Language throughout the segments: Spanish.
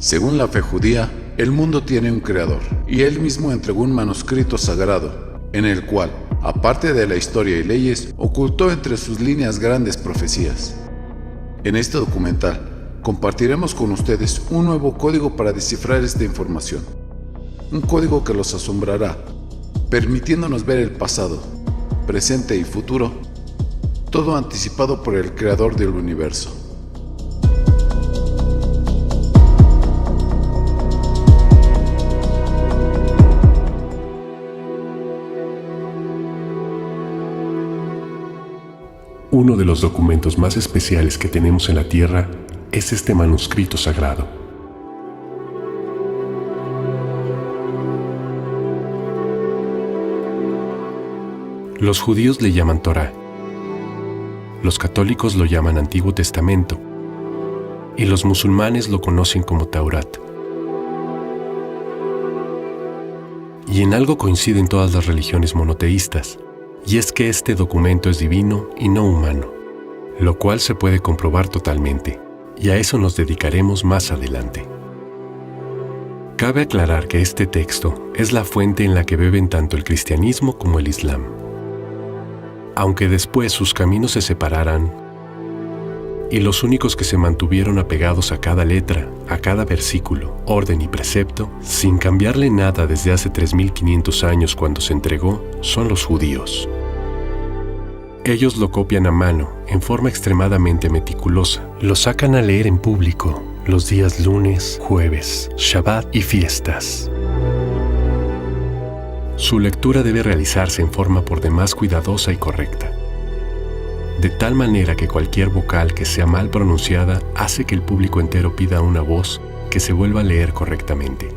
Según la fe judía, el mundo tiene un creador, y él mismo entregó un manuscrito sagrado, en el cual, aparte de la historia y leyes, ocultó entre sus líneas grandes profecías. En este documental, compartiremos con ustedes un nuevo código para descifrar esta información. Un código que los asombrará, permitiéndonos ver el pasado, presente y futuro, todo anticipado por el creador del universo. Uno de los documentos más especiales que tenemos en la Tierra es este manuscrito sagrado. Los judíos le llaman Torá, los católicos lo llaman Antiguo Testamento y los musulmanes lo conocen como Taurat. Y en algo coinciden todas las religiones monoteístas, y es que este documento es divino y no humano, lo cual se puede comprobar totalmente, y a eso nos dedicaremos más adelante. Cabe aclarar que este texto es la fuente en la que beben tanto el cristianismo como el islam. Aunque después sus caminos se separaran, y los únicos que se mantuvieron apegados a cada letra, a cada versículo, orden y precepto, sin cambiarle nada desde hace 3500 años cuando se entregó, son los judíos. Ellos lo copian a mano, en forma extremadamente meticulosa. Lo sacan a leer en público, los días lunes, jueves, Shabbat y fiestas. Su lectura debe realizarse en forma por demás cuidadosa y correcta, de tal manera que cualquier vocal que sea mal pronunciada hace que el público entero pida a una voz que se vuelva a leer correctamente.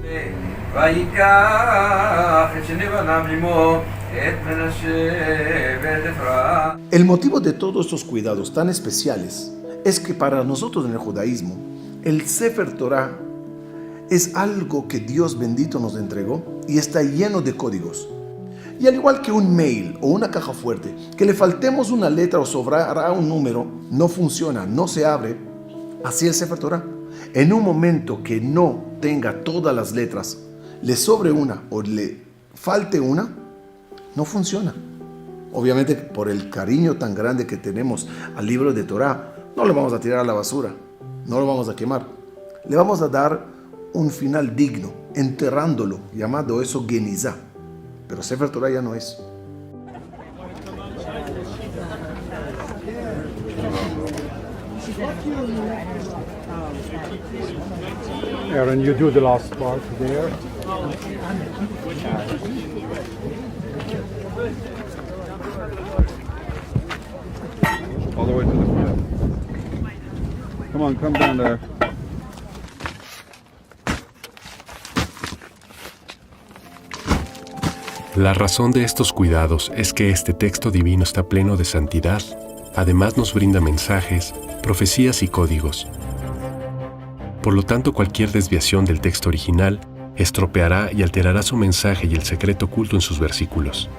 El motivo de todos estos cuidados tan especiales es que para nosotros en el judaísmo, el Sefer Torah es algo que Dios bendito nos entregó y está lleno de códigos. Y al igual que un mail o una caja fuerte, que le faltemos una letra o sobrará un número, no funciona, no se abre, así el Sefer Torah. En un momento que no tenga todas las letras, le sobre una o le falte una, no funciona. Obviamente por el cariño tan grande que tenemos al libro de Torah, no lo vamos a tirar a la basura, no lo vamos a quemar. Le vamos a dar un final digno, enterrándolo, llamado eso Genizá. Pero Sefer Torah ya no es. Aaron, you do the last part there. All the way to the front. Come on, come down there. La razón de estos cuidados es que este texto divino está pleno de santidad. Además nos brinda mensajes, profecías y códigos. Por lo tanto, cualquier desviación del texto original estropeará y alterará su mensaje y el secreto oculto en sus versículos.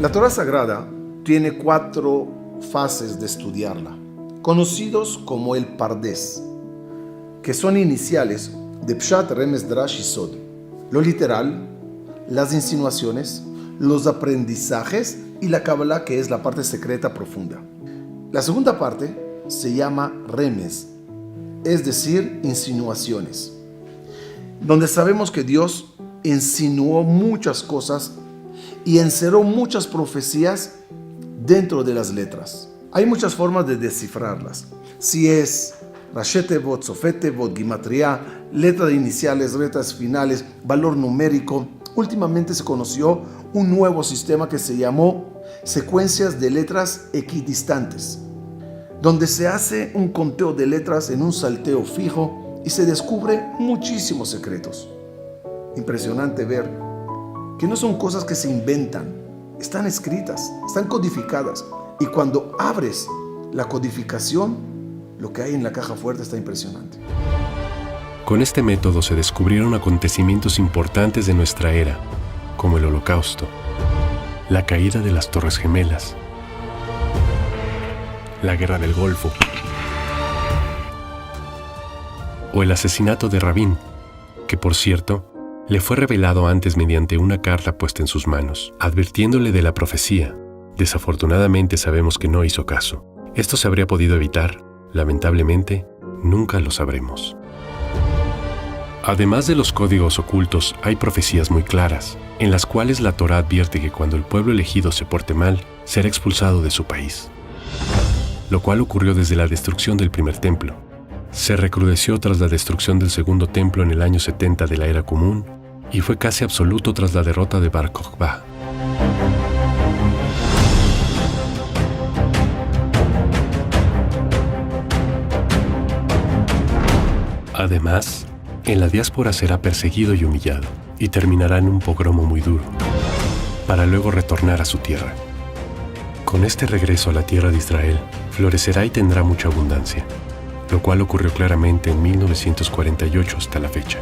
La Torah Sagrada tiene 4 fases de estudiarla, conocidos como el Pardes, que son iniciales de Pshat, Remes, Drash y Sod. Lo literal, las insinuaciones, los aprendizajes y la Kabbalah, que es la parte secreta profunda. La segunda parte se llama Remes, es decir, insinuaciones, donde sabemos que Dios insinuó muchas cosas y encerró muchas profecías dentro de las letras. Hay muchas formas de descifrarlas. Si es Rashi Tevot, Sofet Tevot, Gimatria, letra de iniciales, letras finales, valor numérico. Últimamente se conoció un nuevo sistema que se llamó secuencias de letras equidistantes, donde se hace un conteo de letras en un salteo fijo y se descubre muchísimos secretos. Impresionante ver que no son cosas que se inventan, están escritas, están codificadas. Y cuando abres la codificación, lo que hay en la caja fuerte está impresionante. Con este método se descubrieron acontecimientos importantes de nuestra era, como el Holocausto, la caída de las Torres Gemelas, la Guerra del Golfo o el asesinato de Rabin, que por cierto, le fue revelado antes mediante una carta puesta en sus manos, advirtiéndole de la profecía. Desafortunadamente sabemos que no hizo caso. ¿Esto se habría podido evitar? Lamentablemente, nunca lo sabremos. Además de los códigos ocultos, hay profecías muy claras, en las cuales la Torá advierte que cuando el pueblo elegido se porte mal, será expulsado de su país. Lo cual ocurrió desde la destrucción del primer templo. Se recrudeció tras la destrucción del segundo templo en el año 70 de la Era Común y fue casi absoluto tras la derrota de Bar Kokhba. Además, en la diáspora será perseguido y humillado, y terminará en un pogromo muy duro, para luego retornar a su tierra. Con este regreso a la tierra de Israel, florecerá y tendrá mucha abundancia, lo cual ocurrió claramente en 1948 hasta la fecha.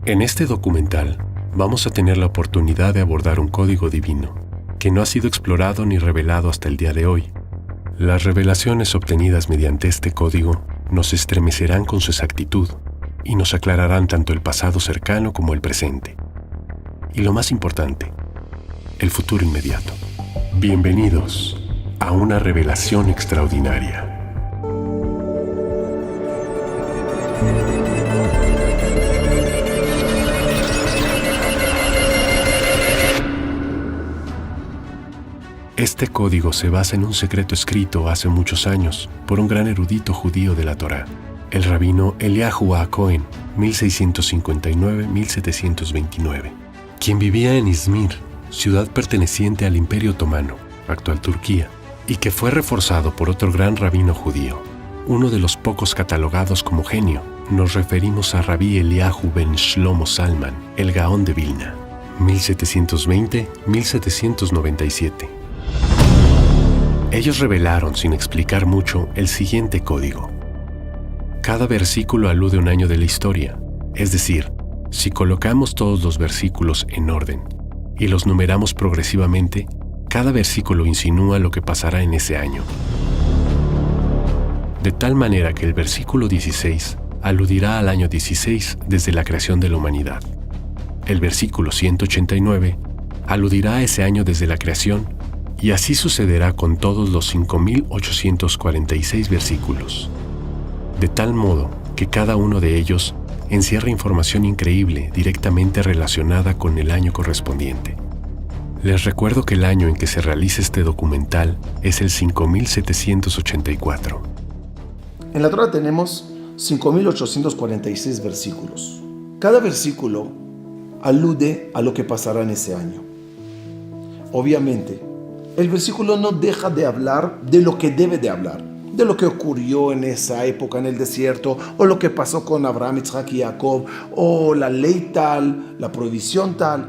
En este documental, vamos a tener la oportunidad de abordar un código divino, que no ha sido explorado ni revelado hasta el día de hoy. Las revelaciones obtenidas mediante este código nos estremecerán con su exactitud y nos aclararán tanto el pasado cercano como el presente. Y lo más importante, el futuro inmediato. Bienvenidos a una revelación extraordinaria. Este código se basa en un secreto escrito hace muchos años por un gran erudito judío de la Torá, el rabino Eliyahu HaKohen, 1659-1729, quien vivía en Izmir, ciudad perteneciente al Imperio Otomano, actual Turquía, y que fue reforzado por otro gran rabino judío, uno de los pocos catalogados como genio. Nos referimos a Rabí Eliyahu ben Shlomo Zalman, el Gaón de Vilna, 1720-1797. Ellos revelaron, sin explicar mucho, el siguiente código. Cada versículo alude a un año de la historia, es decir, si colocamos todos los versículos en orden y los numeramos progresivamente, cada versículo insinúa lo que pasará en ese año. De tal manera que el versículo 16 aludirá al año 16 desde la creación de la humanidad. El versículo 189 aludirá a ese año desde la creación, y así sucederá con todos los 5.846 versículos, de tal modo que cada uno de ellos encierra información increíble directamente relacionada con el año correspondiente. Les recuerdo que el año en que se realiza este documental es el 5784. En la Torá tenemos 5.846 versículos. Cada versículo alude a lo que pasará en ese año. Obviamente, el versículo no deja de hablar de lo que debe de hablar, de lo que ocurrió en esa época en el desierto, o lo que pasó con Abraham, Isaac y Jacob, o la ley tal, la prohibición tal.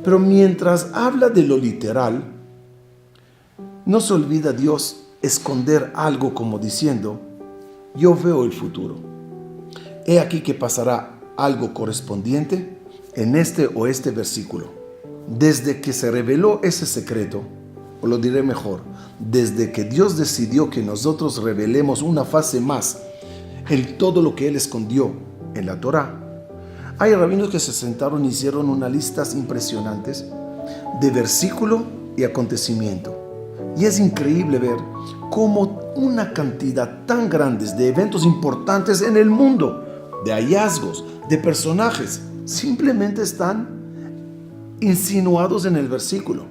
Pero mientras habla de lo literal, no se olvida Dios esconder algo como diciendo: yo veo el futuro. He aquí que pasará algo correspondiente en este o este versículo. Desde que se reveló ese secreto, o lo diré mejor, desde que Dios decidió que nosotros revelemos una fase más en todo lo que Él escondió en la Torá, hay rabinos que se sentaron y hicieron unas listas impresionantes de versículo y acontecimiento. Y es increíble ver cómo una cantidad tan grande de eventos importantes en el mundo, de hallazgos, de personajes, simplemente están insinuados en el versículo.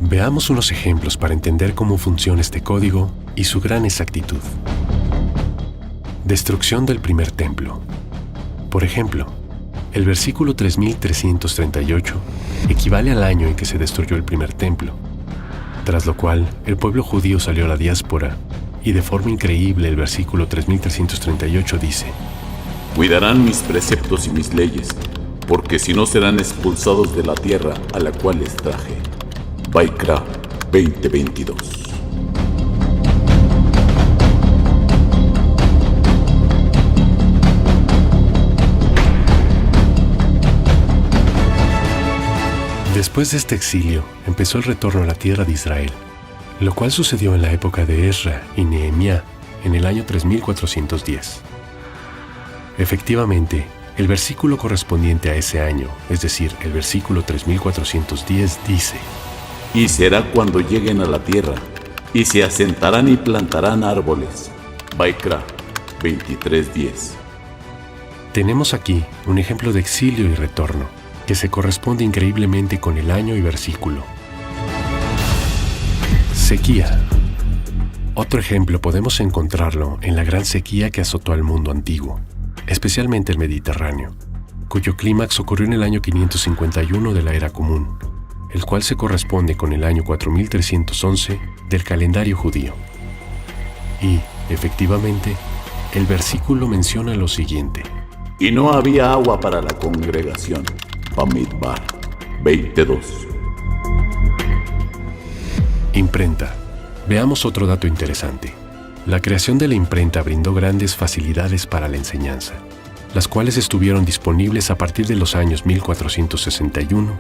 Veamos unos ejemplos para entender cómo funciona este código y su gran exactitud. Destrucción del primer templo. Por ejemplo, el versículo 3338 equivale al año en que se destruyó el primer templo, tras lo cual el pueblo judío salió a la diáspora, y de forma increíble el versículo 3338 dice: Cuidarán mis preceptos y mis leyes, porque si no serán expulsados de la tierra a la cual les traje. Vaikra 20:22. Después de este exilio, empezó el retorno a la tierra de Israel, lo cual sucedió en la época de Ezra y Nehemías en el año 3410. Efectivamente, el versículo correspondiente a ese año, es decir, el versículo 3410, dice: Y será cuando lleguen a la tierra, y se asentarán y plantarán árboles. Baikra 23:10. Tenemos aquí un ejemplo de exilio y retorno, que se corresponde increíblemente con el año y versículo. Sequía. Otro ejemplo podemos encontrarlo en la gran sequía que azotó al mundo antiguo, especialmente el Mediterráneo, cuyo clímax ocurrió en el año 551 de la Era Común, el cual se corresponde con el año 4311 del calendario judío. Y, efectivamente, el versículo menciona lo siguiente: Y no había agua para la congregación. Bamidbar 22. Imprenta. Veamos otro dato interesante. La creación de la imprenta brindó grandes facilidades para la enseñanza, las cuales estuvieron disponibles a partir de los años 1461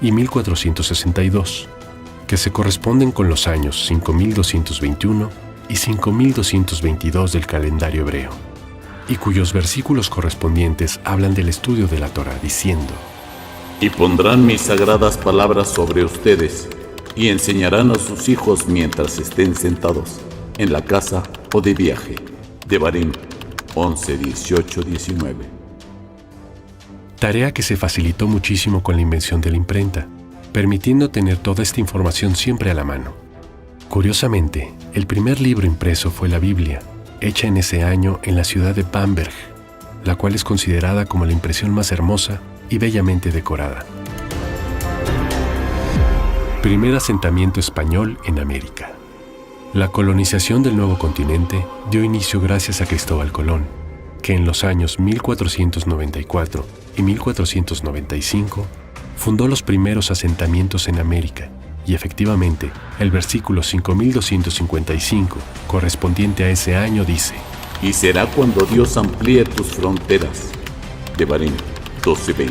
y 1462, que se corresponden con los años 5221 y 5222 del calendario hebreo, y cuyos versículos correspondientes hablan del estudio de la Torá, diciendo: Y pondrán mis sagradas palabras sobre ustedes, y enseñarán a sus hijos mientras estén sentados, en la casa o de viaje. Devarim 11, 18, 19. Tarea que se facilitó muchísimo con la invención de la imprenta, permitiendo tener toda esta información siempre a la mano. Curiosamente, el primer libro impreso fue la Biblia, hecha en ese año en la ciudad de Bamberg, la cual es considerada como la impresión más hermosa y bellamente decorada. Primer asentamiento español en América. La colonización del nuevo continente dio inicio gracias a Cristóbal Colón, que en los años 1494 y 1495 fundó los primeros asentamientos en América, y efectivamente, el versículo 5255, correspondiente a ese año, dice: Y será cuando Dios amplíe tus fronteras. Devarim 12:20.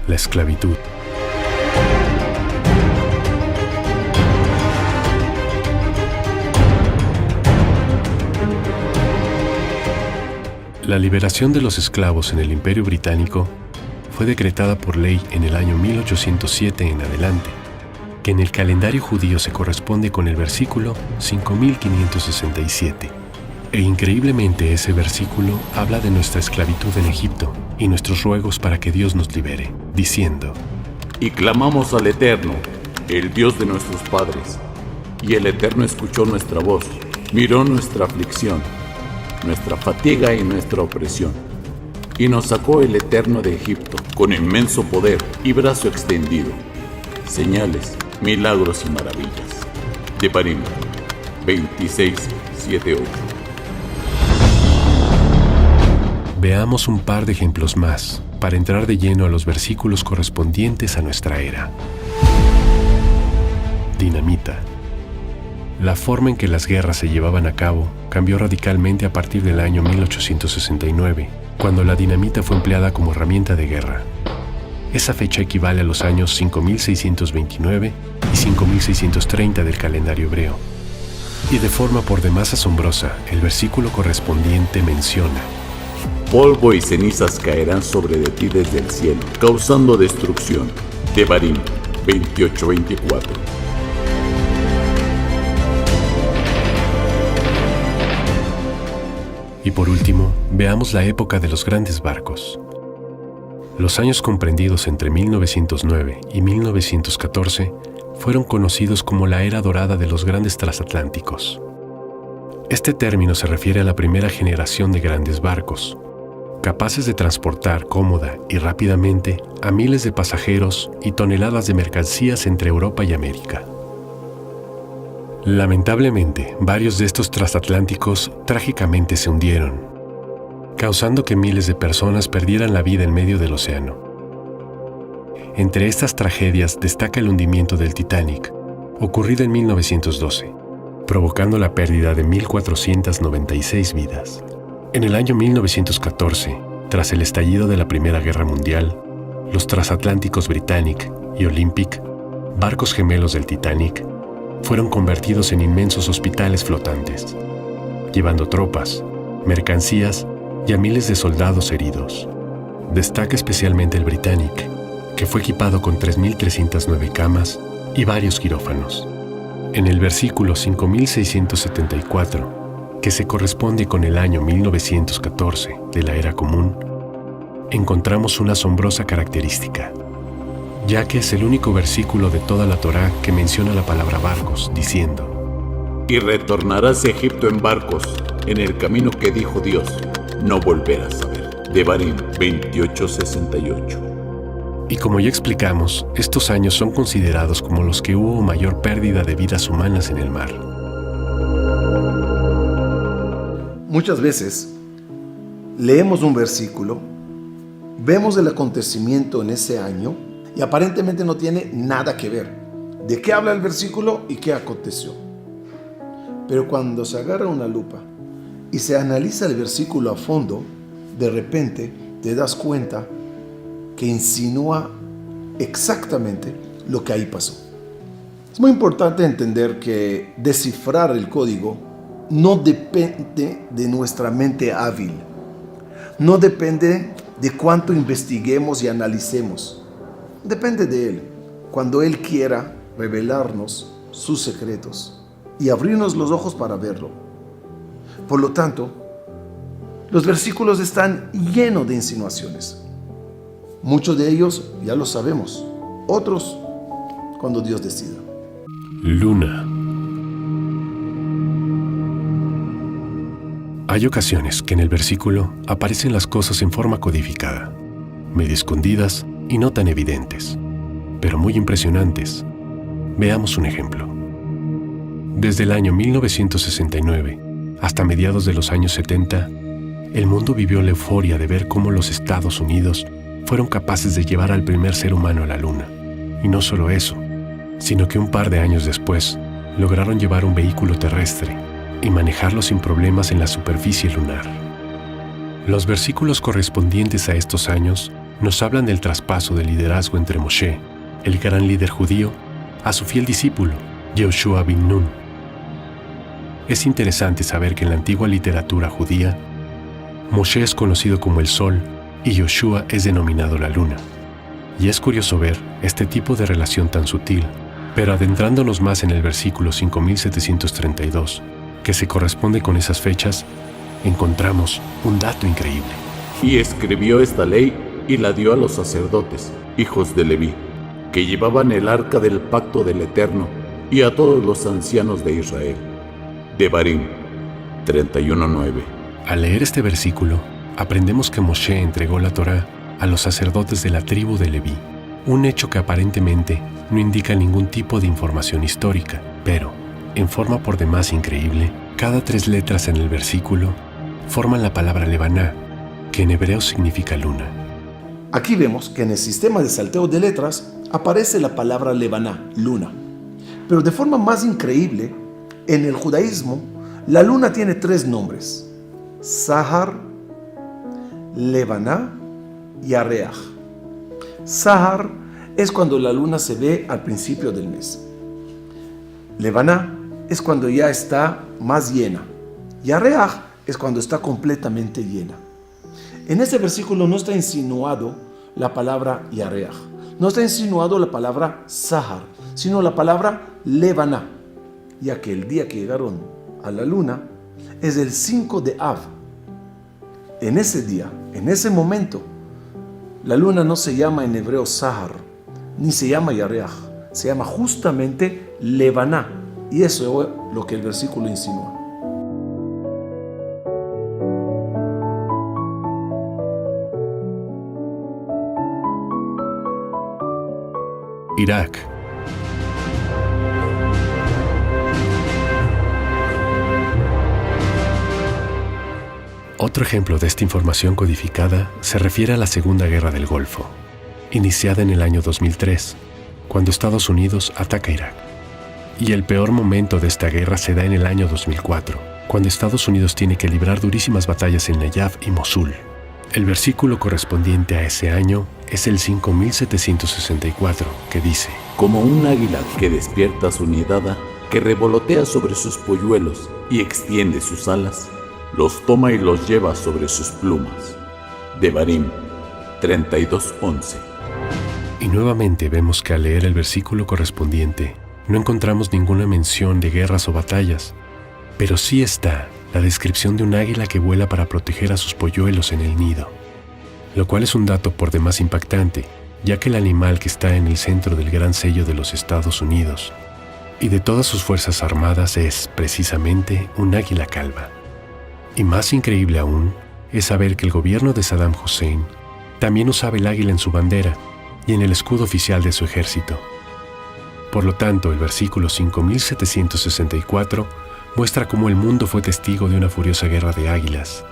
La esclavitud. La liberación de los esclavos en el Imperio Británico fue decretada por ley en el año 1807 en adelante, que en el calendario judío se corresponde con el versículo 5567. E increíblemente ese versículo habla de nuestra esclavitud en Egipto y nuestros ruegos para que Dios nos libere, diciendo: Y clamamos al Eterno, el Dios de nuestros padres, y el Eterno escuchó nuestra voz, miró nuestra aflicción, nuestra fatiga y nuestra opresión, y nos sacó el Eterno de Egipto con inmenso poder y brazo extendido, señales, milagros y maravillas. Devarim 26:7-8. Veamos un par de ejemplos más para entrar de lleno a los versículos correspondientes a nuestra era. Dinamita. La forma en que las guerras se llevaban a cabo cambió radicalmente a partir del año 1869, cuando la dinamita fue empleada como herramienta de guerra. Esa fecha equivale a los años 5629 y 5630 del calendario hebreo. Y de forma por demás asombrosa, el versículo correspondiente menciona: Polvo y cenizas caerán sobre de ti desde el cielo, causando destrucción. Devarim 28:24. Y por último, veamos la época de los grandes barcos. Los años comprendidos entre 1909 y 1914 fueron conocidos como la era dorada de los grandes transatlánticos. Este término se refiere a la primera generación de grandes barcos, capaces de transportar cómoda y rápidamente a miles de pasajeros y toneladas de mercancías entre Europa y América. Lamentablemente, varios de estos transatlánticos trágicamente se hundieron, causando que miles de personas perdieran la vida en medio del océano. Entre estas tragedias destaca el hundimiento del Titanic, ocurrido en 1912, provocando la pérdida de 1.496 vidas. En el año 1914, tras el estallido de la Primera Guerra Mundial, los transatlánticos Britannic y Olympic, barcos gemelos del Titanic, fueron convertidos en inmensos hospitales flotantes, llevando tropas, mercancías y a miles de soldados heridos. Destaca especialmente el Britannic, que fue equipado con 3.309 camas y varios quirófanos. En el versículo 5674, que se corresponde con el año 1914 de la Era Común, encontramos una asombrosa característica, ya que es el único versículo de toda la Torá que menciona la palabra barcos, diciendo: Y retornarás a Egipto en barcos, en el camino que dijo Dios, no volverás a ver. Devarim 28:68. Y como ya explicamos, estos años son considerados como los que hubo mayor pérdida de vidas humanas en el mar. Muchas veces leemos un versículo, vemos el acontecimiento en ese año y aparentemente no tiene nada que ver de qué habla el versículo y qué aconteció. Pero cuando se agarra una lupa y se analiza el versículo a fondo, de repente te das cuenta que insinúa exactamente lo que ahí pasó. Es muy importante entender que descifrar el código no depende de nuestra mente hábil, no depende de cuánto investiguemos y analicemos, depende de Él, cuando Él quiera revelarnos sus secretos y abrirnos los ojos para verlo. Por lo tanto, los versículos están llenos de insinuaciones. Muchos de ellos ya lo sabemos, otros cuando Dios decida. Luna. Hay ocasiones que en el versículo aparecen las cosas en forma codificada, medio escondidas y no tan evidentes, pero muy impresionantes. Veamos un ejemplo. Desde el año 1969 hasta mediados de los años 70, el mundo vivió la euforia de ver cómo los Estados Unidos fueron capaces de llevar al primer ser humano a la Luna. Y no solo eso, sino que un par de años después lograron llevar un vehículo terrestre y manejarlo sin problemas en la superficie lunar. Los versículos correspondientes a estos años nos hablan del traspaso de liderazgo entre Moshe, el gran líder judío, a su fiel discípulo, Yehoshua bin Nun. Es interesante saber que en la antigua literatura judía, Moshe es conocido como el Sol y Yoshua es denominado la Luna. Y es curioso ver este tipo de relación tan sutil, pero adentrándonos más en el versículo 5732, que se corresponde con esas fechas, encontramos un dato increíble. Y escribió esta ley y la dio a los sacerdotes, hijos de Leví, que llevaban el arca del pacto del Eterno, y a todos los ancianos de Israel. Devarim 31:9. Al leer este versículo, aprendemos que Moshe entregó la Torá a los sacerdotes de la tribu de Leví, un hecho que aparentemente no indica ningún tipo de información histórica, pero, en forma por demás increíble, cada 3 letras en el versículo forman la palabra Levaná, que en hebreo significa luna. Aquí vemos que en el sistema de salteo de letras aparece la palabra Levaná, luna. Pero de forma más increíble, en el judaísmo, la luna tiene 3 nombres: Sahar, Levaná y Areaj. Sahar es cuando la luna se ve al principio del mes. Levaná es cuando ya está más llena. Y Areaj es cuando está completamente llena. En este versículo no está insinuado la palabra Yareaj, no está insinuado la palabra Sahar, sino la palabra Levaná, ya que el día que llegaron a la luna es el 5 de Av. En ese día, en ese momento, la luna no se llama en hebreo Sahar, ni se llama Yareaj, se llama justamente Levaná, y eso es lo que el versículo insinúa. Irak. Otro ejemplo de esta información codificada se refiere a la Segunda Guerra del Golfo, iniciada en el año 2003, cuando Estados Unidos ataca Irak. Y el peor momento de esta guerra se da en el año 2004, cuando Estados Unidos tiene que librar durísimas batallas en Nayaf y Mosul. El versículo correspondiente a ese año es el 5764, que dice: Como un águila que despierta su nidada, que revolotea sobre sus polluelos y extiende sus alas, los toma y los lleva sobre sus plumas. Devarim 32:11. Y nuevamente vemos que al leer el versículo correspondiente, no encontramos ninguna mención de guerras o batallas, pero sí está la descripción de un águila que vuela para proteger a sus polluelos en el nido, lo cual es un dato por demás impactante, ya que el animal que está en el centro del gran sello de los Estados Unidos y de todas sus fuerzas armadas es, precisamente, un águila calva. Y más increíble aún es saber que el gobierno de Saddam Hussein también usaba el águila en su bandera y en el escudo oficial de su ejército. Por lo tanto, el versículo 5764 muestra cómo el mundo fue testigo de una furiosa guerra de águilas.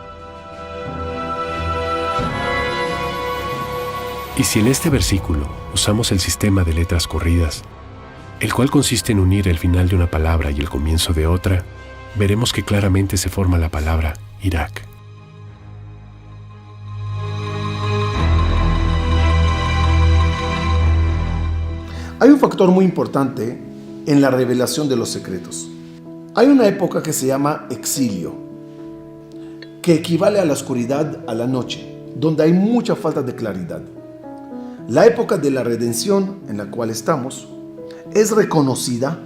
Y si en este versículo usamos el sistema de letras corridas, el cual consiste en unir el final de una palabra y el comienzo de otra, veremos que claramente se forma la palabra Irak. Hay un factor muy importante en la revelación de los secretos. Hay una época que se llama exilio, que equivale a la oscuridad, a la noche, donde hay mucha falta de claridad. La época de la redención en la cual estamos es reconocida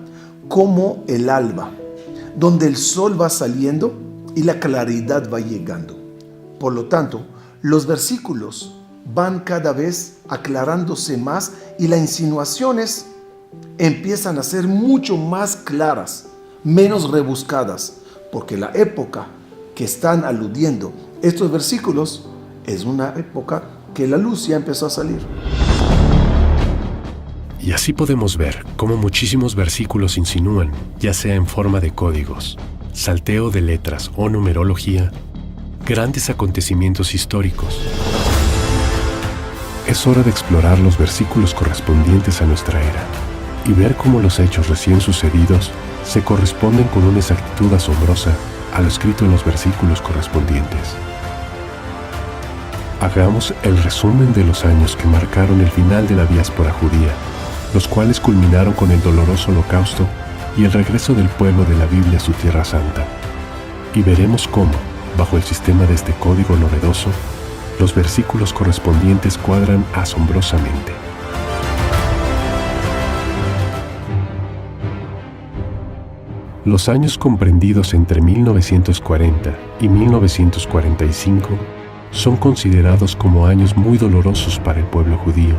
como el alba, donde el sol va saliendo y la claridad va llegando. Por lo tanto, los versículos van cada vez aclarándose más y las insinuaciones empiezan a ser mucho más claras, menos rebuscadas, porque la época que están aludiendo estos versículos es una época que la luz ya empezó a salir. Y así podemos ver cómo muchísimos versículos insinúan, ya sea en forma de códigos, salteo de letras o numerología, grandes acontecimientos históricos. Es hora de explorar los versículos correspondientes a nuestra era y ver cómo los hechos recién sucedidos se corresponden con una exactitud asombrosa a lo escrito en los versículos correspondientes. Hagamos el resumen de los años que marcaron el final de la diáspora judía, los cuales culminaron con el doloroso holocausto y el regreso del pueblo de la Biblia a su tierra santa. Y veremos cómo, bajo el sistema de este código novedoso, los versículos correspondientes cuadran asombrosamente. Los años comprendidos entre 1940 y 1945 son considerados como años muy dolorosos para el pueblo judío,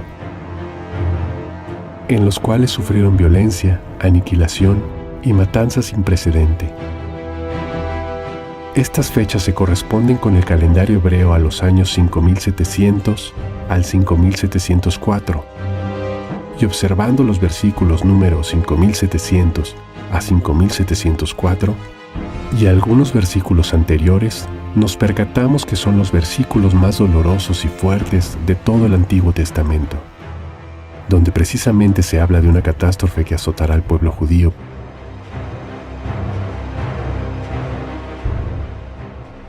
en los cuales sufrieron violencia, aniquilación y matanzas sin precedente. Estas fechas se corresponden con el calendario hebreo a los años 5700 al 5704, y observando los versículos números 5700 a 5704 y algunos versículos anteriores, nos percatamos que son los versículos más dolorosos y fuertes de todo el Antiguo Testamento, donde precisamente se habla de una catástrofe que azotará al pueblo judío.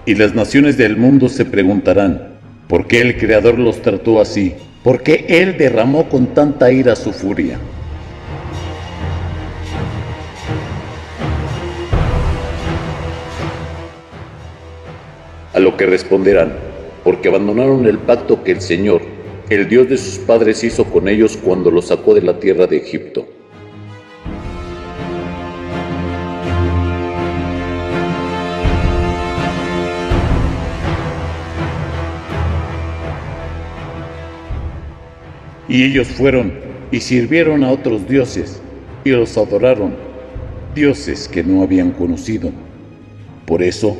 Y las naciones del mundo se preguntarán, ¿por qué el Creador los trató así? ¿Por qué Él derramó con tanta ira su furia? A lo que responderán, porque abandonaron el pacto que el Señor, el Dios de sus padres, hizo con ellos cuando los sacó de la tierra de Egipto. Y ellos fueron y sirvieron a otros dioses y los adoraron, dioses que no habían conocido. Por eso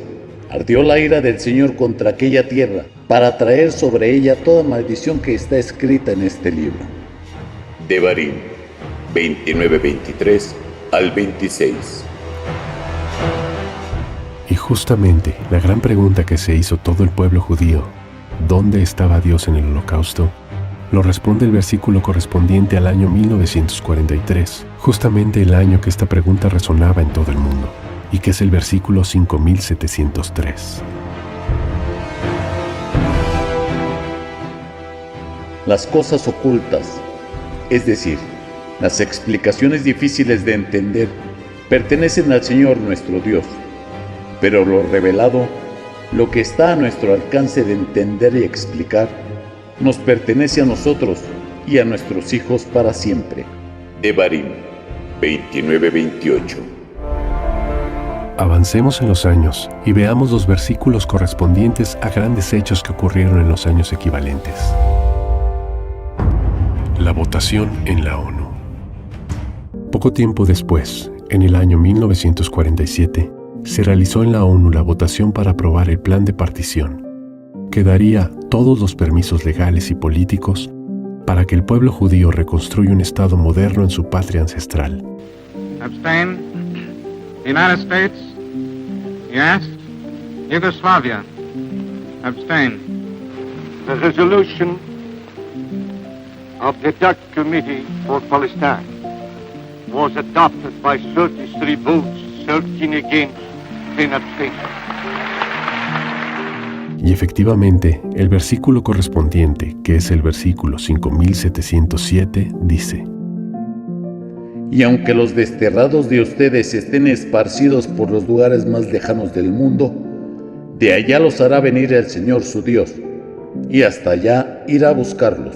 ardió la ira del Señor contra aquella tierra, para traer sobre ella toda maldición que está escrita en este libro. Devarim 29:23 al 26. Y justamente la gran pregunta que se hizo todo el pueblo judío, ¿dónde estaba Dios en el holocausto?, lo responde el versículo correspondiente al año 1943, justamente el año que esta pregunta resonaba en todo el mundo, y que es el versículo 5703. Las cosas ocultas, es decir, las explicaciones difíciles de entender, pertenecen al Señor nuestro Dios, pero lo revelado, lo que está a nuestro alcance de entender y explicar, nos pertenece a nosotros y a nuestros hijos para siempre. Devarim 29-28. Avancemos en los años y veamos los versículos correspondientes a grandes hechos que ocurrieron en los años equivalentes. La votación en la ONU. Poco tiempo después, en el año 1947, se realizó en la ONU la votación para aprobar el plan de partición, que daría todos los permisos legales y políticos para que el pueblo judío reconstruya un Estado moderno en su patria ancestral. Abstain. United States. Yes. Yugoslavia. Abstain. The resolution of the Dutch Committee for Palestine was adopted by 33 votes, 13 against, 10 abstentions. Y efectivamente, el versículo correspondiente, que es el versículo 5707, dice: Y aunque los desterrados de ustedes estén esparcidos por los lugares más lejanos del mundo, de allá los hará venir el Señor su Dios, y hasta allá irá a buscarlos.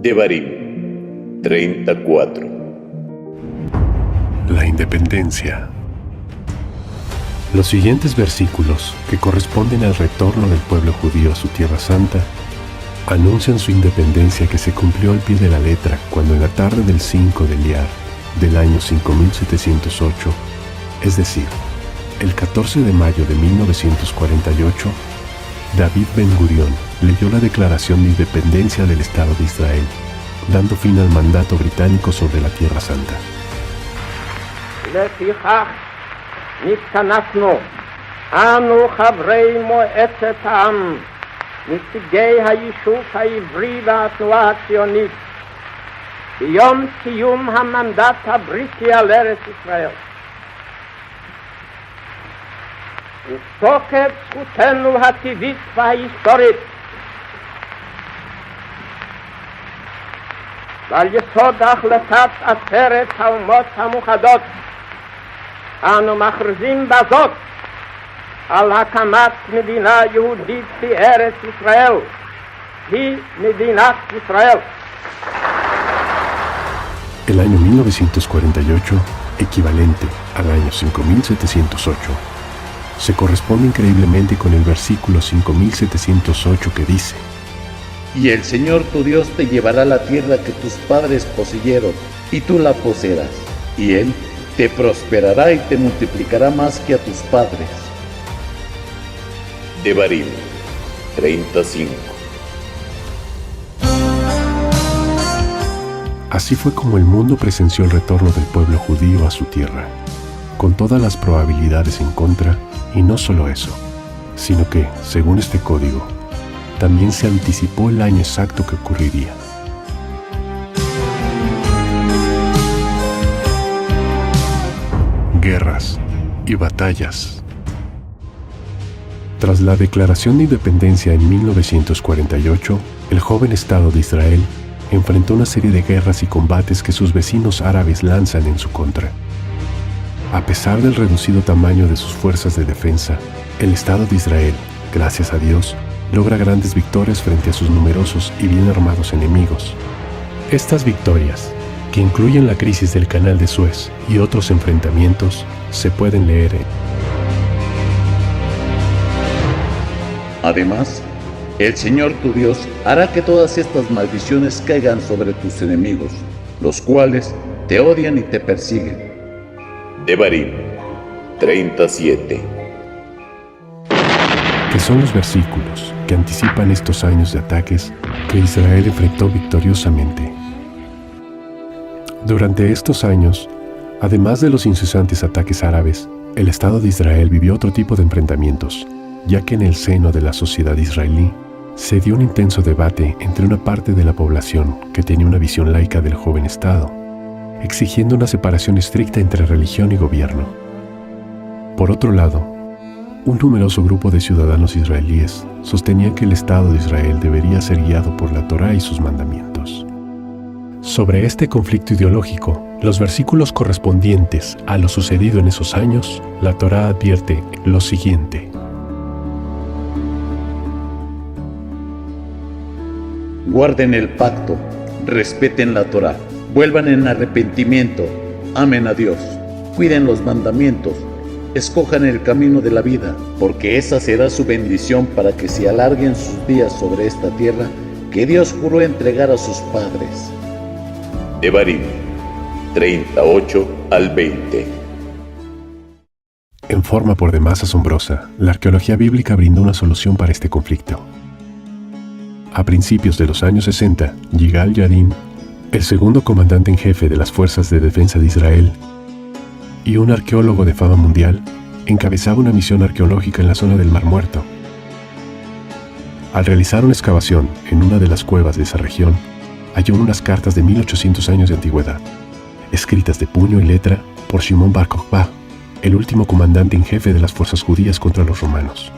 Devarim 34. La independencia. Los siguientes versículos, que corresponden al retorno del pueblo judío a su tierra santa, anuncian su independencia que se cumplió al pie de la letra cuando en la tarde del 5 de Iyar del año 5708, es decir, el 14 de mayo de 1948, David Ben-Gurión leyó la Declaración de Independencia del Estado de Israel, dando fin al mandato británico sobre la Tierra Santa. נתכנסנו, אנו חברי מועצת העם, נציגי היישוב העברי והתנועה הציונית, ביום סיום המנדט הבריטי על ארץ ישראל. ותוקף זכותנו הטבעית וההיסטורית, ועל יסוד החלטת עצרת האומות המאוחדות, אנו מכריזים בזאת על הקמת מדינה יהודית בארץ ישראל, היא מדינת ישראל. El año 1948, equivalente al año 5708, se corresponde increíblemente con el versículo 5708 que dice: Y el Señor tu Dios te llevará a la tierra que tus padres poseyeron, y tú la poseerás, y Él te prosperará y te multiplicará más que a tus padres. Devarim 35. Así fue como el mundo presenció el retorno del pueblo judío a su tierra, con todas las probabilidades en contra, y no solo eso, sino que, según este código, también se anticipó el año exacto que ocurriría. Guerras y batallas. Tras la declaración de independencia en 1948, el joven Estado de Israel enfrentó una serie de guerras y combates que sus vecinos árabes lanzan en su contra. A pesar del reducido tamaño de sus fuerzas de defensa, el Estado de Israel, gracias a Dios, logra grandes victorias frente a sus numerosos y bien armados enemigos. Estas victorias, que incluyen la crisis del Canal de Suez y otros enfrentamientos, se pueden leer en. Además, el Señor tu Dios hará que todas estas maldiciones caigan sobre tus enemigos, los cuales te odian y te persiguen. Devarim 37. Que son los versículos que anticipan estos años de ataques que Israel enfrentó victoriosamente. Durante estos años, además de los incesantes ataques árabes, el Estado de Israel vivió otro tipo de enfrentamientos, ya que en el seno de la sociedad israelí se dio un intenso debate entre una parte de la población que tenía una visión laica del joven Estado, exigiendo una separación estricta entre religión y gobierno. Por otro lado, un numeroso grupo de ciudadanos israelíes sostenía que el Estado de Israel debería ser guiado por la Torá y sus mandamientos. Sobre este conflicto ideológico, los versículos correspondientes a lo sucedido en esos años, la Torá advierte lo siguiente: Guarden el pacto, respeten la Torá, vuelvan en arrepentimiento, amen a Dios, cuiden los mandamientos, escojan el camino de la vida, porque esa será su bendición para que se alarguen sus días sobre esta tierra que Dios juró entregar a sus padres. Devarim 38 al 20. En forma por demás asombrosa, la arqueología bíblica brindó una solución para este conflicto. A principios de los años 60, Yigal Yadin, el segundo comandante en jefe de las Fuerzas de Defensa de Israel, y un arqueólogo de fama mundial, encabezaba una misión arqueológica en la zona del Mar Muerto. Al realizar una excavación en una de las cuevas de esa región, halló unas cartas de 1800 años de antigüedad, escritas de puño y letra por Shimon Bar Kokhba, el último comandante en jefe de las fuerzas judías contra los romanos.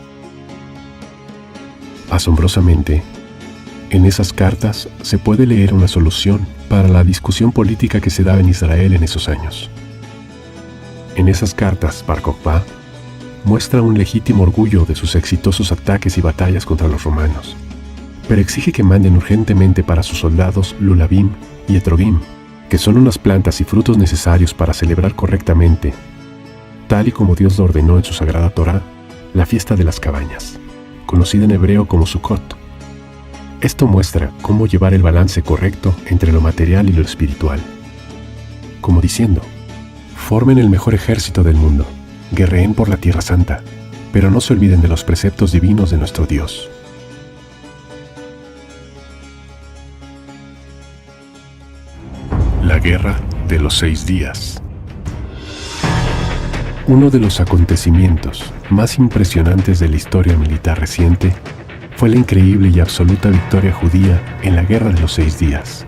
Asombrosamente, en esas cartas se puede leer una solución para la discusión política que se daba en Israel en esos años. En esas cartas, Bar Kokhba muestra un legítimo orgullo de sus exitosos ataques y batallas contra los romanos, pero exige que manden urgentemente para sus soldados Lulabim y Etrogim, que son unas plantas y frutos necesarios para celebrar correctamente, tal y como Dios lo ordenó en su sagrada Torá, la fiesta de las cabañas, conocida en hebreo como Sukkot. Esto muestra cómo llevar el balance correcto entre lo material y lo espiritual. Como diciendo, formen el mejor ejército del mundo, guerreen por la Tierra Santa, pero no se olviden de los preceptos divinos de nuestro Dios. La Guerra de los 6 días. Uno de los acontecimientos más impresionantes de la historia militar reciente fue la increíble y absoluta victoria judía en la Guerra de los 6 días.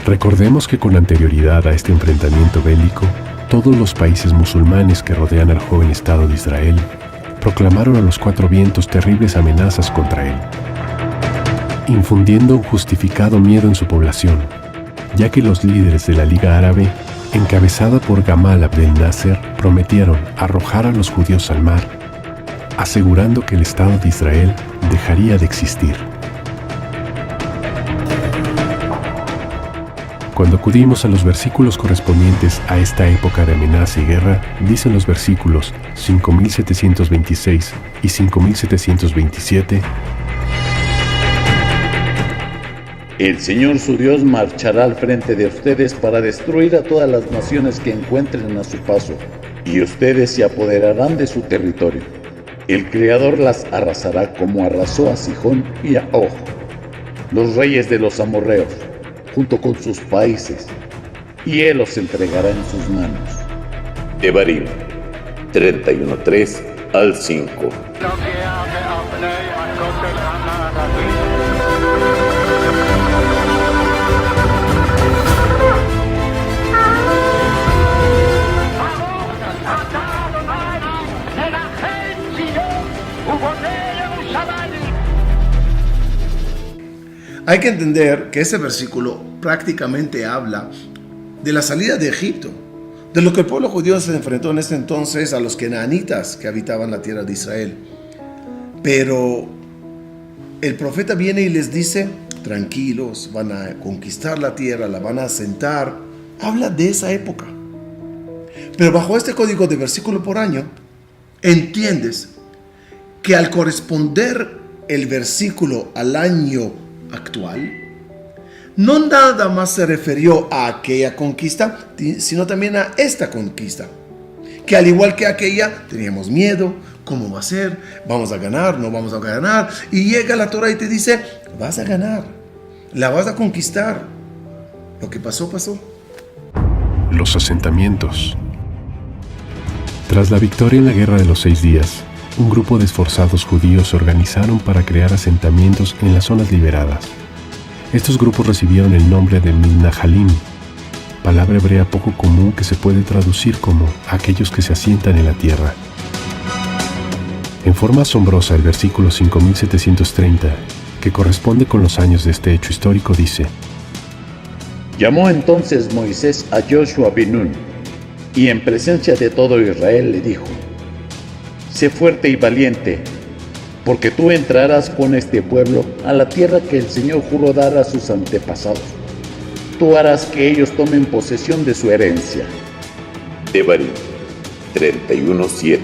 Recordemos que con anterioridad a este enfrentamiento bélico, todos los países musulmanes que rodean al joven Estado de Israel proclamaron a los 4 vientos terribles amenazas contra él, infundiendo un justificado miedo en su población, ya que los líderes de la Liga Árabe, encabezada por Gamal Abdel Nasser, prometieron arrojar a los judíos al mar, asegurando que el Estado de Israel dejaría de existir. Cuando acudimos a los versículos correspondientes a esta época de amenaza y guerra, dicen los versículos 5726 y 5727: El Señor su Dios marchará al frente de ustedes para destruir a todas las naciones que encuentren a su paso, y ustedes se apoderarán de su territorio. El Creador las arrasará como arrasó a Sihón y a Og, los reyes de los amorreos, junto con sus países, y Él los entregará en sus manos. Devarim 31:3 al 5. Hay que entender que ese versículo prácticamente habla de la salida de Egipto, de lo que el pueblo judío se enfrentó en ese entonces a los canaanitas que habitaban la tierra de Israel. Pero el profeta viene y les dice, tranquilos, van a conquistar la tierra, la van a asentar. Habla de esa época. Pero bajo este código de versículo por año, entiendes que al corresponder el versículo al año actual, no nada más se refirió a aquella conquista, sino también a esta conquista, que al igual que aquella teníamos miedo, ¿cómo va a ser? ¿Vamos a ganar? ¿No vamos a ganar? Y llega la Torah y te dice, vas a ganar, la vas a conquistar. Lo que pasó, pasó. Los asentamientos. Tras la victoria en la Guerra de los 6 días, un grupo de esforzados judíos se organizaron para crear asentamientos en las zonas liberadas. Estos grupos recibieron el nombre de Mitnahalim, palabra hebrea poco común que se puede traducir como aquellos que se asientan en la tierra. En forma asombrosa, el versículo 5730, que corresponde con los años de este hecho histórico, dice: Llamó entonces Moisés a Joshua ben Nun, y en presencia de todo Israel le dijo: Sé fuerte y valiente, porque tú entrarás con este pueblo a la tierra que el Señor juró dar a sus antepasados. Tú harás que ellos tomen posesión de su herencia. Devarim 31:7.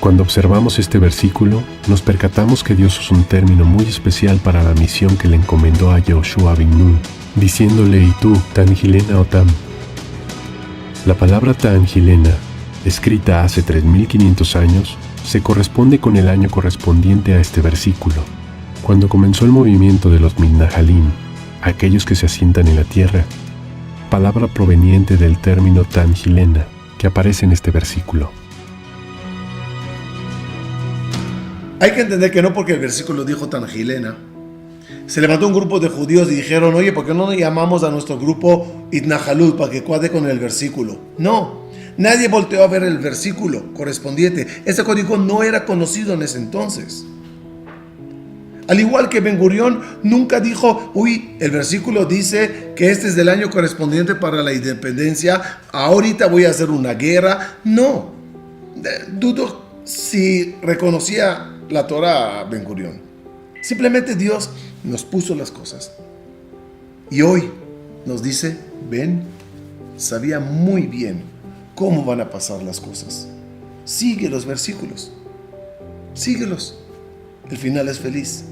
Cuando observamos este versículo, nos percatamos que Dios usó un término muy especial para la misión que le encomendó a Joshua ben Nun, diciéndole: y tú, Tanhilena Otam. La palabra Tanhilena, escrita hace 3500 años, se corresponde con el año correspondiente a este versículo, cuando comenzó el movimiento de los Mitnahalim, aquellos que se asientan en la tierra, palabra proveniente del término Tanhilena, que aparece en este versículo. Hay que entender que no porque el versículo dijo Tanhilena, se levantó un grupo de judíos y dijeron: oye, ¿por qué no llamamos a nuestro grupo Itnahalut para que cuadre con el versículo? No, nadie volteó a ver el versículo correspondiente. Ese código no era conocido en ese entonces. Al igual que Ben Gurión nunca dijo: uy, el versículo dice que este es del año correspondiente para la independencia, ahorita voy a hacer una guerra. No, dudo si reconocía la Torah a Ben Gurión. Simplemente Dios nos puso las cosas. Y hoy nos dice: ven, sabía muy bien cómo van a pasar las cosas. Sigue los versículos. Síguelos. El final es feliz.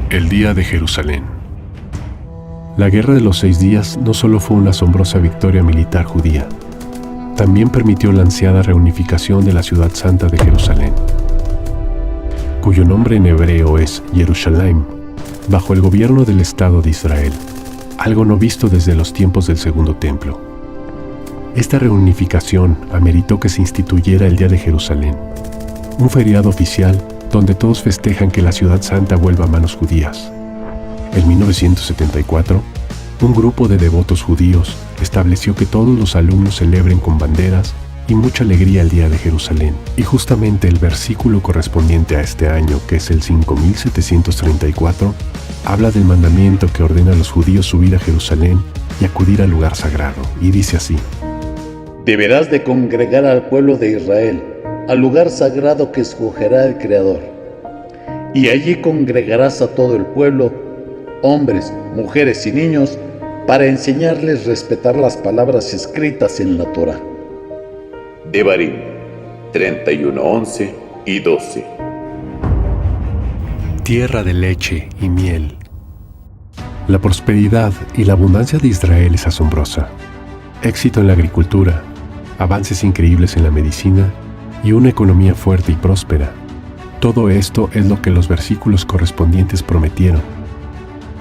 El día de Jerusalén. La Guerra de los 6 días no solo fue una asombrosa victoria militar judía, también permitió la ansiada reunificación de la ciudad santa de Jerusalén, cuyo nombre en hebreo es Yerushalayim, bajo el gobierno del Estado de Israel, algo no visto desde los tiempos del Segundo Templo. Esta reunificación ameritó que se instituyera el Día de Jerusalén, un feriado oficial donde todos festejan que la ciudad santa vuelva a manos judías. En 1974, un grupo de devotos judíos estableció que todos los alumnos celebren con banderas y mucha alegría el Día de Jerusalén. Y justamente el versículo correspondiente a este año, que es el 5734, habla del mandamiento que ordena a los judíos subir a Jerusalén y acudir al lugar sagrado, y dice así: Deberás de congregar al pueblo de Israel al lugar sagrado que escogerá el Creador, y allí congregarás a todo el pueblo, hombres, mujeres y niños, para enseñarles a respetar las palabras escritas en la Torah. Devarim 31:11 y 12. Tierra de leche y miel. La prosperidad y la abundancia de Israel es asombrosa. Éxito en la agricultura, avances increíbles en la medicina y una economía fuerte y próspera. Todo esto es lo que los versículos correspondientes prometieron.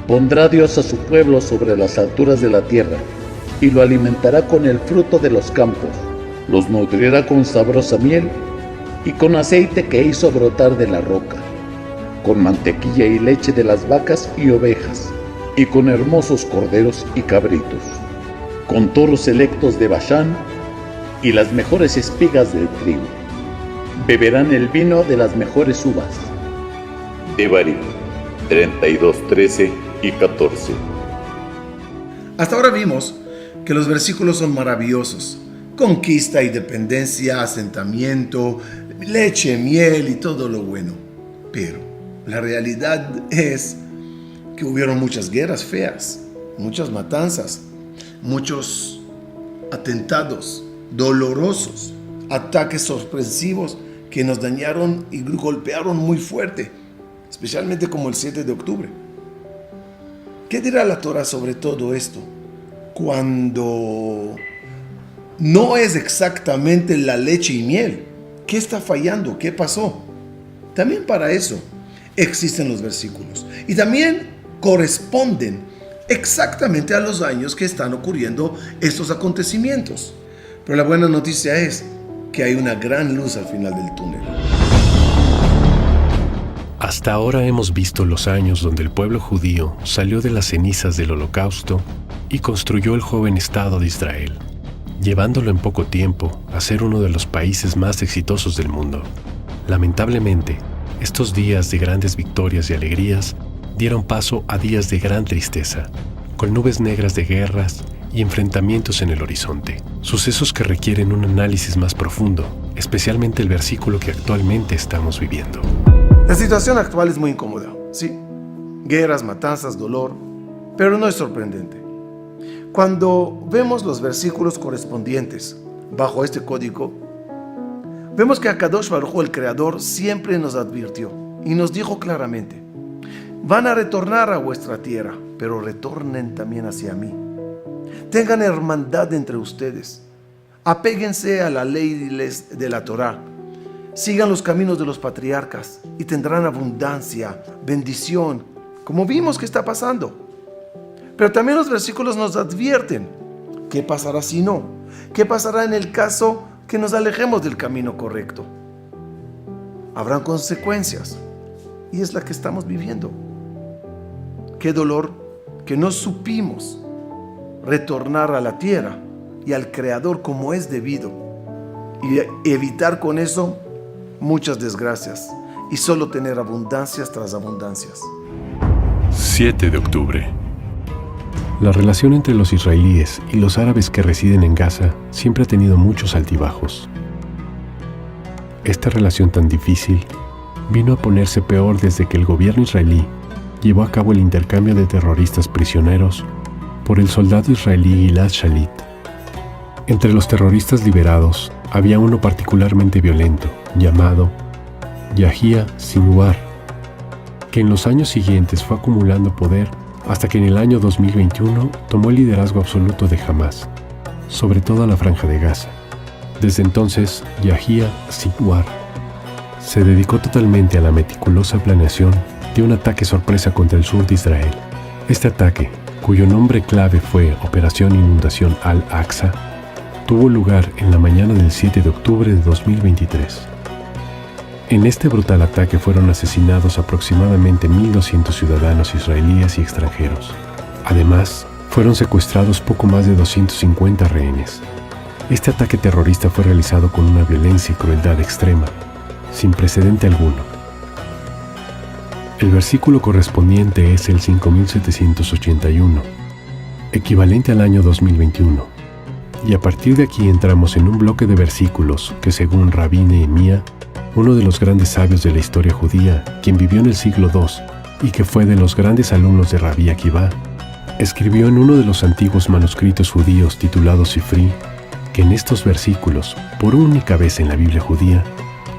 Pondrá Dios a su pueblo sobre las alturas de la tierra, y lo alimentará con el fruto de los campos, los nutrirá con sabrosa miel y con aceite que hizo brotar de la roca, con mantequilla y leche de las vacas y ovejas, y con hermosos corderos y cabritos, con toros selectos de Bashán y las mejores espigas del trigo. Beberán el vino de las mejores uvas. Devarim 32:13 y 14. Hasta ahora vimos que los versículos son maravillosos. Conquista, independencia, asentamiento, leche, miel y todo lo bueno. Pero la realidad es que hubieron muchas guerras feas, muchas matanzas, muchos atentados dolorosos, ataques sorpresivos que nos dañaron y golpearon muy fuerte, especialmente como el 7 de octubre. ¿Qué dirá la Torah sobre todo esto? Cuando no es exactamente la leche y miel. ¿Qué está fallando? ¿Qué pasó? También para eso existen los versículos. Y también corresponden exactamente a los años que están ocurriendo estos acontecimientos. Pero la buena noticia es que hay una gran luz al final del túnel. Hasta ahora hemos visto los años donde el pueblo judío salió de las cenizas del Holocausto y construyó el joven Estado de Israel, llevándolo en poco tiempo a ser uno de los países más exitosos del mundo. Lamentablemente, estos días de grandes victorias y alegrías dieron paso a días de gran tristeza, con nubes negras de guerras y enfrentamientos en el horizonte. Sucesos que requieren un análisis más profundo, especialmente el versículo que actualmente estamos viviendo. La situación actual es muy incómoda, sí. Guerras, matanzas, dolor, pero no es sorprendente. Cuando vemos los versículos correspondientes bajo este código, vemos que Akadosh Baruj Hu, el Creador, siempre nos advirtió y nos dijo claramente: van a retornar a vuestra tierra, pero retornen también hacia mí. Tengan hermandad entre ustedes. Apéguense a la ley de la Torah. Sigan los caminos de los patriarcas y tendrán abundancia, bendición, como vimos que está pasando. Pero también los versículos nos advierten: ¿qué pasará si no? ¿Qué pasará en el caso que nos alejemos del camino correcto? Habrán consecuencias, y es la que estamos viviendo. Qué dolor que no supimos retornar a la tierra y al Creador como es debido, y evitar con eso muchas desgracias y solo tener abundancias tras abundancias. 7 de octubre. La relación entre los israelíes y los árabes que residen en Gaza siempre ha tenido muchos altibajos. Esta relación tan difícil vino a ponerse peor desde que el gobierno israelí llevó a cabo el intercambio de terroristas prisioneros por el soldado israelí Gilad Shalit. Entre los terroristas liberados había uno particularmente violento, llamado Yahya Sinwar, que en los años siguientes fue acumulando poder hasta que en el año 2021 tomó el liderazgo absoluto de Hamas, sobre toda la franja de Gaza. Desde entonces, Yahya Sinwar se dedicó totalmente a la meticulosa planeación de un ataque sorpresa contra el sur de Israel. Este ataque, cuyo nombre clave fue Operación Inundación Al-Aqsa, tuvo lugar en la mañana del 7 de octubre de 2023. En este brutal ataque fueron asesinados aproximadamente 1.200 ciudadanos israelíes y extranjeros. Además, fueron secuestrados poco más de 250 rehenes. Este ataque terrorista fue realizado con una violencia y crueldad extrema, sin precedente alguno. El versículo correspondiente es el 5781, equivalente al año 2021. Y a partir de aquí entramos en un bloque de versículos que, según Rabí Nehemía, uno de los grandes sabios de la historia judía, quien vivió en el siglo II y que fue de los grandes alumnos de Rabí Akiva, escribió en uno de los antiguos manuscritos judíos titulado Sifri, que en estos versículos, por única vez en la Biblia judía,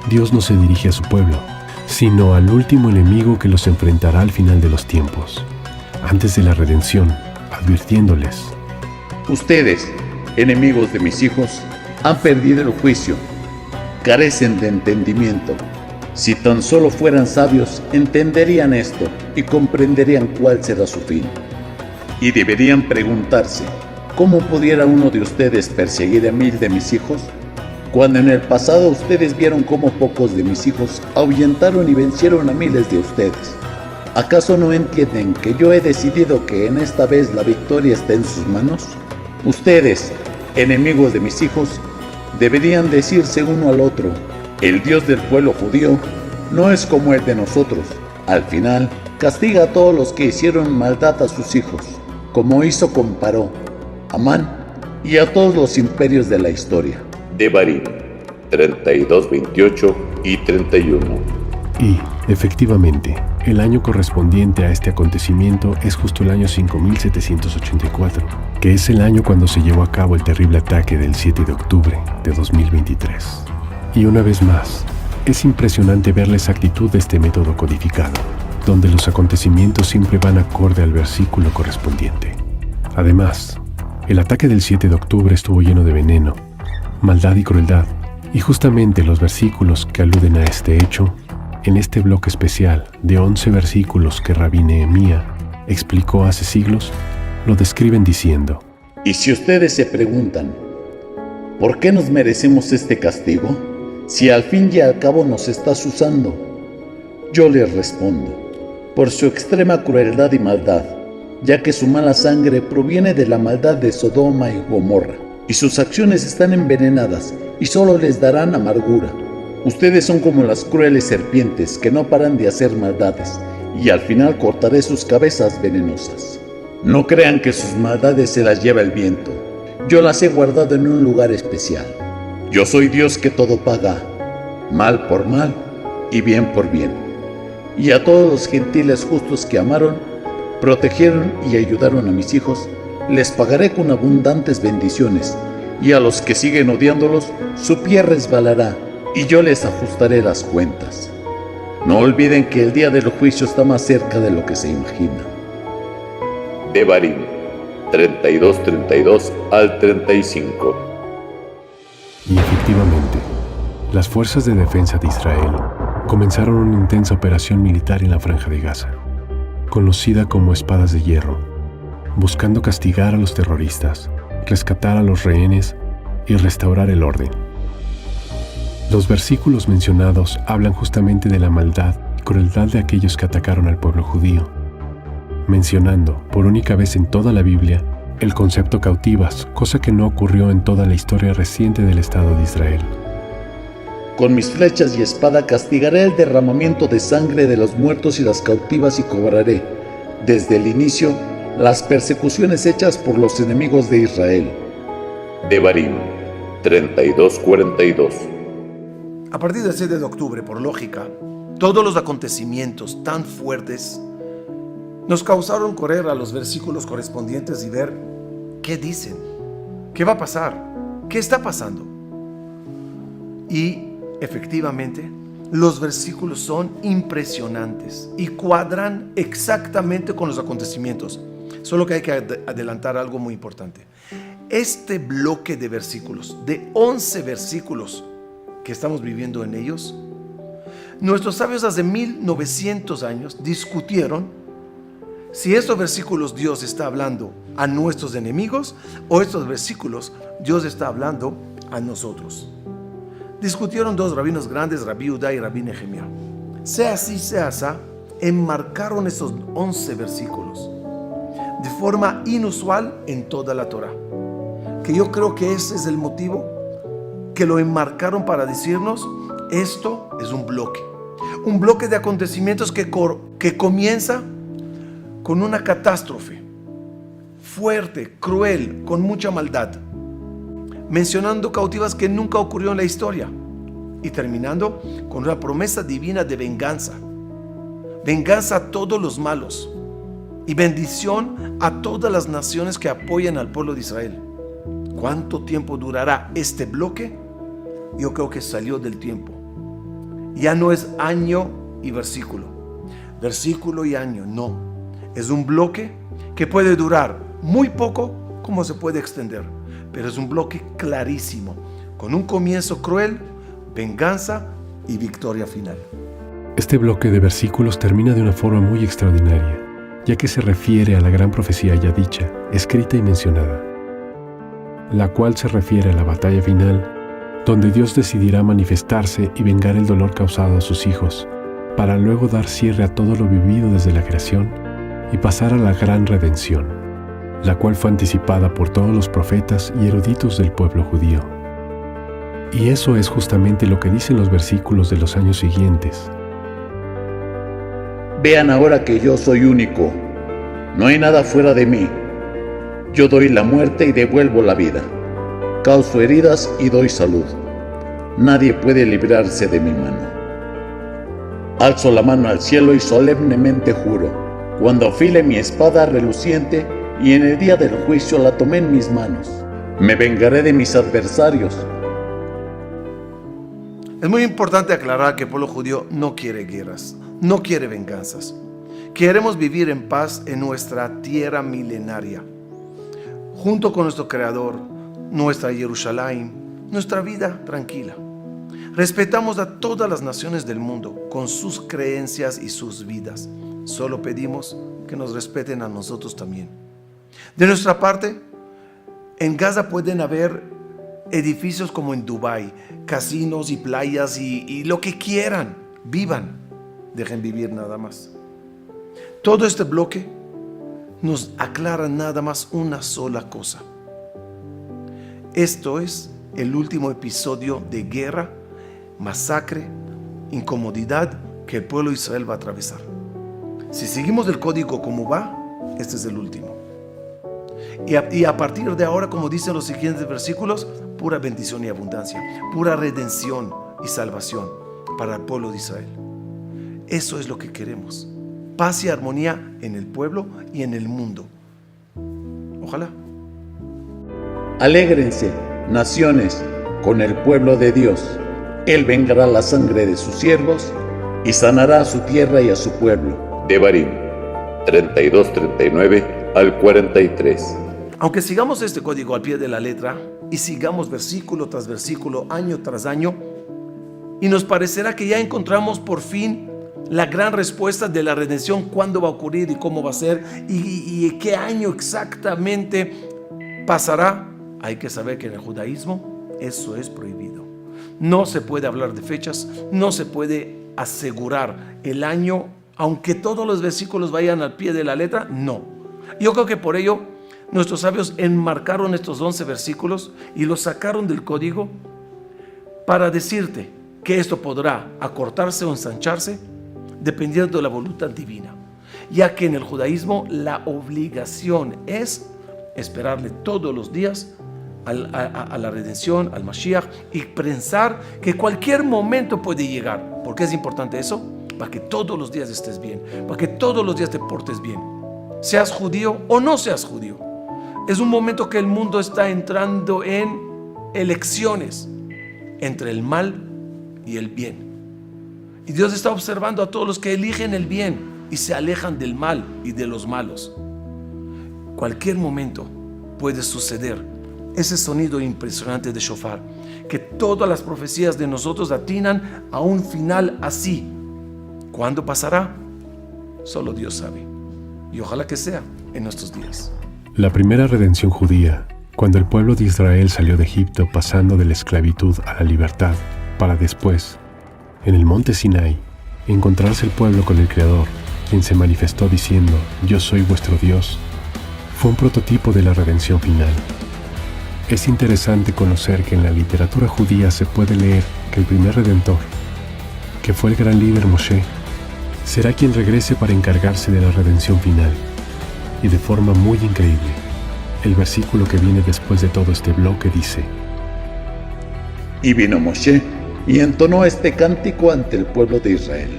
Dios no se dirige a su pueblo, sino al último enemigo que los enfrentará al final de los tiempos, antes de la redención, advirtiéndoles: Ustedes, enemigos de mis hijos, han perdido el juicio, carecen de entendimiento. Si tan solo fueran sabios, entenderían esto y comprenderían cuál será su fin. Y deberían preguntarse: ¿cómo pudiera uno de ustedes perseguir a 1000 de mis hijos? Cuando en el pasado ustedes vieron cómo pocos de mis hijos ahuyentaron y vencieron a miles de ustedes. ¿Acaso no entienden que yo he decidido que en esta vez la victoria está en sus manos? Ustedes, enemigos de mis hijos, deberían decirse uno al otro: el Dios del pueblo judío no es como el de nosotros. Al final, castiga a todos los que hicieron maldad a sus hijos, como hizo con Paró, Amán y a todos los imperios de la historia. Devarim 32, 28 y 31. Y, efectivamente, el año correspondiente a este acontecimiento es justo el año 5784, que es el año cuando se llevó a cabo el terrible ataque del 7 de octubre de 2023. Y una vez más, Es impresionante ver la exactitud de este método codificado, donde los acontecimientos siempre van acorde al versículo correspondiente. Además, el ataque del 7 de octubre estuvo lleno de veneno, maldad y crueldad, y justamente los versículos que aluden a este hecho, en este bloque especial de 11 versículos que Rabí Nehemías explicó hace siglos, lo describen diciendo: Y si ustedes se preguntan, ¿por qué nos merecemos este castigo? Si al fin y al cabo nos estás usando. Yo les respondo, por su extrema crueldad y maldad, ya que su mala sangre proviene de la maldad de Sodoma y Gomorra, y sus acciones están envenenadas y solo les darán amargura. Ustedes son como las crueles serpientes que no paran de hacer maldades, y al final cortaré sus cabezas venenosas. No crean que sus maldades se las lleva el viento. Yo las he guardado en un lugar especial. Yo soy Dios que todo paga, mal por mal y bien por bien. Y a todos los gentiles justos que amaron, protegieron y ayudaron a mis hijos, les pagaré con abundantes bendiciones, y a los que siguen odiándolos, su pie resbalará, y yo les ajustaré las cuentas. No olviden que el día del juicio está más cerca de lo que se imagina. Devarim 32:32 al 35. Y efectivamente, las fuerzas de defensa de Israel comenzaron una intensa operación militar en la Franja de Gaza, conocida como Espadas de Hierro, buscando castigar a los terroristas, rescatar a los rehenes y restaurar el orden. Los versículos mencionados hablan justamente de la maldad y crueldad de aquellos que atacaron al pueblo judío, mencionando por única vez en toda la Biblia el concepto cautivas, cosa que no ocurrió en toda la historia reciente del Estado de Israel. Con mis flechas y espada castigaré el derramamiento de sangre de los muertos y las cautivas y cobraré, desde el inicio, las persecuciones hechas por los enemigos de Israel. Devarim 32:42. A partir del 7 de octubre, por lógica, todos los acontecimientos tan fuertes nos causaron correr a los versículos correspondientes y ver qué dicen, qué va a pasar, qué está pasando. Y efectivamente, los versículos son impresionantes y cuadran exactamente con los acontecimientos. Solo que hay que adelantar algo muy importante. Este bloque de versículos, de 11 versículos que estamos viviendo en ellos, nuestros sabios hace 1900 años discutieron si estos versículos Dios está hablando a nuestros enemigos o estos versículos Dios está hablando a nosotros. Discutieron dos rabinos grandes, Rabí Judá y Rabí Nehemías. Sea así, sea asá, enmarcaron esos 11 versículos de forma inusual en toda la Torah. Que yo creo que ese es el motivo que lo enmarcaron para decirnos: esto es un bloque de acontecimientos que comienza con una catástrofe fuerte, cruel, con mucha maldad, mencionando cautivas que nunca ocurrió en la historia, y terminando con una promesa divina de venganza a todos los malos y bendición a todas las naciones que apoyan al pueblo de Israel. ¿Cuánto tiempo durará este bloque? Yo creo que salió del tiempo. Ya no es año y versículo y año, no. Es un bloque que puede durar muy poco como se puede extender, pero es un bloque clarísimo, con un comienzo cruel, venganza y victoria final. Este bloque de versículos termina de una forma muy extraordinaria, ya que se refiere a la gran profecía ya dicha, escrita y mencionada, la cual se refiere a la batalla final, donde Dios decidirá manifestarse y vengar el dolor causado a sus hijos, para luego dar cierre a todo lo vivido desde la creación y pasar a la gran redención, la cual fue anticipada por todos los profetas y eruditos del pueblo judío. Y eso es justamente lo que dicen los versículos de los años siguientes. Vean ahora que yo soy único, no hay nada fuera de mí. Yo doy la muerte y devuelvo la vida, causo heridas y doy salud. Nadie puede librarse de mi mano. Alzo la mano al cielo y solemnemente juro, cuando afile mi espada reluciente y en el día del juicio la tomé en mis manos, me vengaré de mis adversarios. Es muy importante aclarar que el pueblo judío no quiere guerras, no quiere venganzas. Queremos vivir en paz en nuestra tierra milenaria, junto con nuestro Creador, nuestra Jerusalén, nuestra vida tranquila. Respetamos a todas las naciones del mundo con sus creencias y sus vidas. Solo pedimos que nos respeten a nosotros también. De nuestra parte, en Gaza pueden haber edificios como en Dubái, casinos y playas y lo que quieran. Vivan, dejen vivir nada más. Todo este bloque nos aclara nada más una sola cosa. Esto es el último episodio de guerra, masacre, incomodidad que el pueblo de Israel va a atravesar. Si seguimos el código como va, este es el último. Y a partir de ahora, como dicen los siguientes versículos, pura bendición y abundancia, pura redención y salvación para el pueblo de Israel. Eso es lo que queremos. Paz y armonía en el pueblo y en el mundo. Ojalá. Alégrense, naciones, con el pueblo de Dios. Él vengará la sangre de sus siervos y sanará a su tierra y a su pueblo. Devarim 32:39 al 43. Aunque sigamos este código al pie de la letra y sigamos versículo tras versículo, año tras año, y nos parecerá que ya encontramos por fin la gran respuesta de la redención, cuándo va a ocurrir y cómo va a ser y qué año exactamente pasará, hay que saber que en el judaísmo eso es prohibido. No se puede hablar de fechas, no se puede asegurar el año, aunque todos los versículos vayan al pie de la letra, no. Yo creo que por ello nuestros sabios enmarcaron estos 11 versículos y los sacaron del código para decirte que esto podrá acortarse o ensancharse dependiendo de la voluntad divina, ya que en el judaísmo la obligación es esperarle todos los días a la redención, al Mashiach, y pensar que cualquier momento puede llegar. ¿Por qué es importante eso? Para que todos los días estés bien, para que todos los días te portes bien, seas judío o no seas judío. Es un momento que el mundo está entrando en elecciones entre el mal y el bien. Y Dios está observando a todos los que eligen el bien y se alejan del mal y de los malos. Cualquier momento puede suceder ese sonido impresionante de shofar, que todas las profecías de nosotros atinan a un final así. ¿Cuándo pasará? Solo Dios sabe. Y ojalá que sea en nuestros días. La primera redención judía, cuando el pueblo de Israel salió de Egipto pasando de la esclavitud a la libertad, para después, en el monte Sinai, encontrarse el pueblo con el Creador, quien se manifestó diciendo: yo soy vuestro Dios, fue un prototipo de la redención final. Es interesante conocer que en la literatura judía se puede leer que el primer redentor, que fue el gran líder Moshe, será quien regrese para encargarse de la redención final. Y de forma muy increíble, el versículo que viene después de todo este bloque dice: Y vino Moshe y entonó este cántico ante el pueblo de Israel.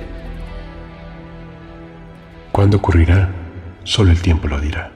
¿Cuándo ocurrirá? Solo el tiempo lo dirá.